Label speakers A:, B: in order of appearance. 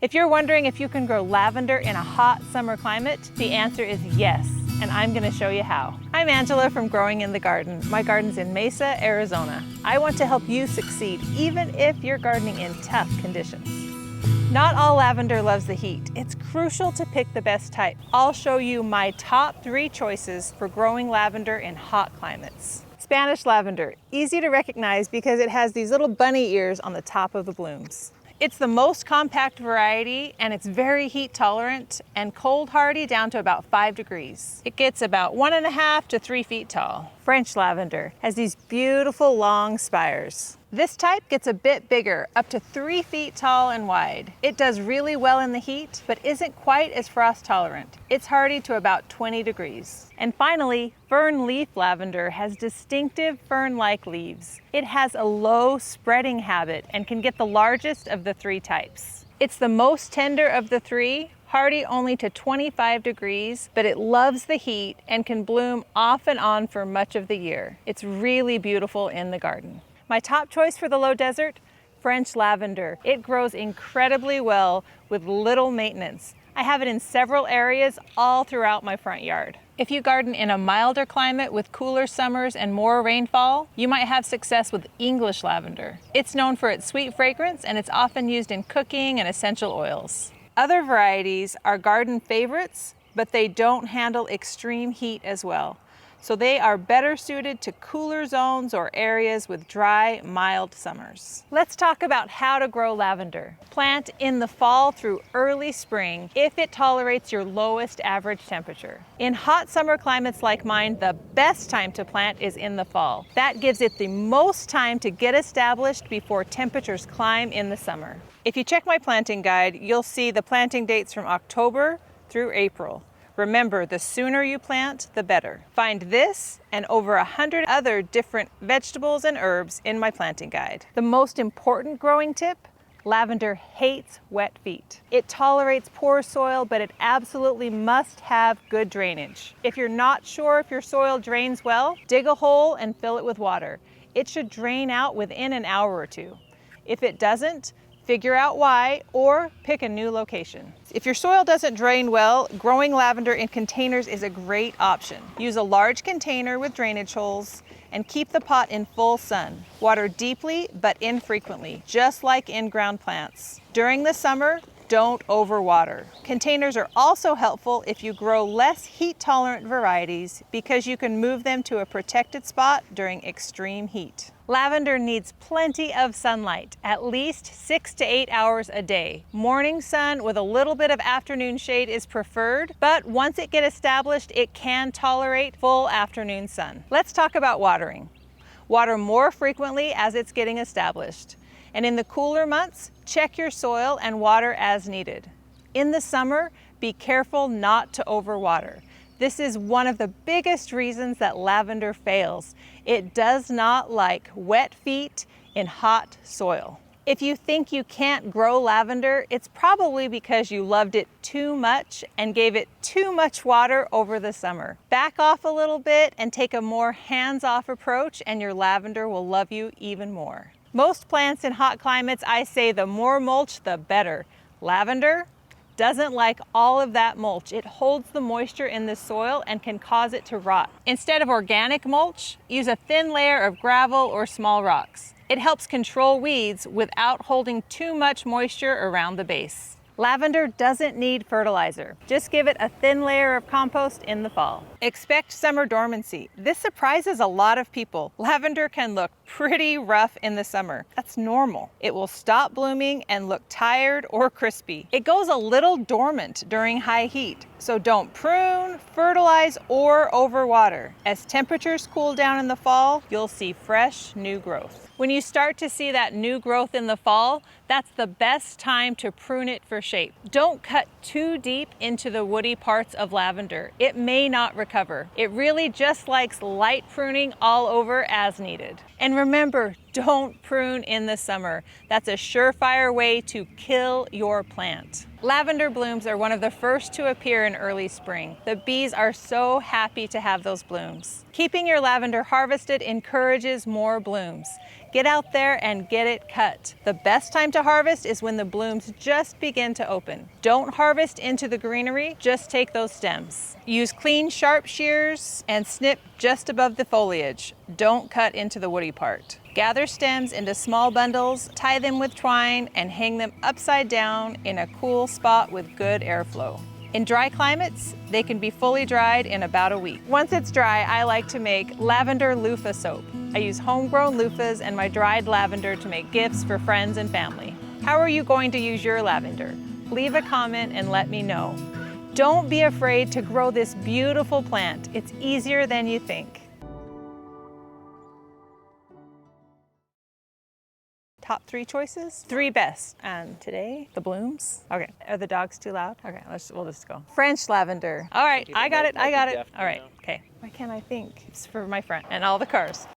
A: If you're wondering if you can grow lavender in a hot summer climate, the answer is yes, and I'm going to show you how. I'm Angela from Growing in the Garden. My garden's in Mesa, Arizona. I want to help you succeed, even if you're gardening in tough conditions. Not all lavender loves the heat. It's crucial to pick the best type. I'll show you my top 3 choices for growing lavender in hot climates. Spanish lavender, easy to recognize because it has these little bunny ears on the top of the blooms. It's the most compact variety and it's very heat tolerant and cold hardy down to about 5 degrees. It gets about 1.5 to 3 feet tall. French lavender has these beautiful long spires. This type gets a bit bigger, up to 3 feet tall and wide. It does really well in the heat, but isn't quite as frost tolerant. It's hardy to about 20 degrees. And finally, fern leaf lavender has distinctive fern-like leaves. It has a low spreading habit and can get the largest of the 3 types. It's the most tender of the 3, hardy only to 25 degrees, but it loves the heat and can bloom off and on for much of the year. It's really beautiful in the garden. My top choice for the low desert, French lavender. It grows incredibly well with little maintenance. I have it in several areas all throughout my front yard. If you garden in a milder climate with cooler summers and more rainfall, you might have success with English lavender. It's known for its sweet fragrance and it's often used in cooking and essential oils. Other varieties are garden favorites, but they don't handle extreme heat as well. So they are better suited to cooler zones or areas with dry, mild summers. Let's talk about how to grow lavender. Plant in the fall through early spring if it tolerates your lowest average temperature. In hot summer climates like mine, the best time to plant is in the fall. That gives it the most time to get established before temperatures climb in the summer. If you check my planting guide, you'll see the planting dates from October through April. Remember, the sooner you plant, the better. Find this and over 100 other different vegetables and herbs in my planting guide. The most important growing tip, lavender hates wet feet. It tolerates poor soil, but it absolutely must have good drainage. If you're not sure if your soil drains well, dig a hole and fill it with water. It should drain out within an hour or 2. If it doesn't, figure out why or pick a new location. If your soil doesn't drain well, growing lavender in containers is a great option. Use a large container with drainage holes and keep the pot in full sun. Water deeply but infrequently, just like in-ground plants. During the summer, don't overwater. Containers are also helpful if you grow less heat-tolerant varieties because you can move them to a protected spot during extreme heat. Lavender needs plenty of sunlight, at least 6 to 8 hours a day. Morning sun with a little bit of afternoon shade is preferred, but once it gets established, it can tolerate full afternoon sun. Let's talk about watering. Water more frequently as it's getting established. And in the cooler months, check your soil and water as needed. In the summer, be careful not to overwater. This is one of the biggest reasons that lavender fails. It does not like wet feet in hot soil. If you think you can't grow lavender, it's probably because you loved it too much and gave it too much water over the summer. Back off a little bit and take a more hands-off approach and your lavender will love you even more. Most plants in hot climates, I say the more mulch, the better. Lavender doesn't like all of that mulch. It holds the moisture in the soil and can cause it to rot. Instead of organic mulch, use a thin layer of gravel or small rocks. It helps control weeds without holding too much moisture around the base. Lavender doesn't need fertilizer. Just give it a thin layer of compost in the fall. Expect summer dormancy. This surprises a lot of people. Lavender can look pretty rough in the summer. That's normal. It will stop blooming and look tired or crispy. It goes a little dormant during high heat, so don't prune, fertilize, or overwater. As temperatures cool down in the fall, you'll see fresh, new growth. When you start to see that new growth in the fall, that's the best time to prune it for shape. Don't cut too deep into the woody parts of lavender. It may not recover. It really just likes light pruning all over as needed. And remember, don't prune in the summer. That's a surefire way to kill your plant. Lavender blooms are one of the first to appear in early spring. The bees are so happy to have those blooms. Keeping your lavender harvested encourages more blooms. Get out there and get it cut. The best time to harvest is when the blooms just begin to open. Don't harvest into the greenery, just take those stems. Use clean, sharp shears and snip just above the foliage. Don't cut into the woody part. Gather stems into small bundles, tie them with twine, and hang them upside down in a cool spot with good airflow. In dry climates, they can be fully dried in about a week. Once it's dry, I like to make lavender loofah soap. I use homegrown loofahs and my dried lavender to make gifts for friends and family. How are you going to use your lavender? Leave a comment and let me know. Don't be afraid to grow this beautiful plant. It's easier than you think. Top 3 choices, 3 best. And today, the blooms. Okay, are the dogs too loud? Okay, we'll just go. French lavender. All right, I got it. All right, okay. Why can't I think? It's for my friend and all the cars.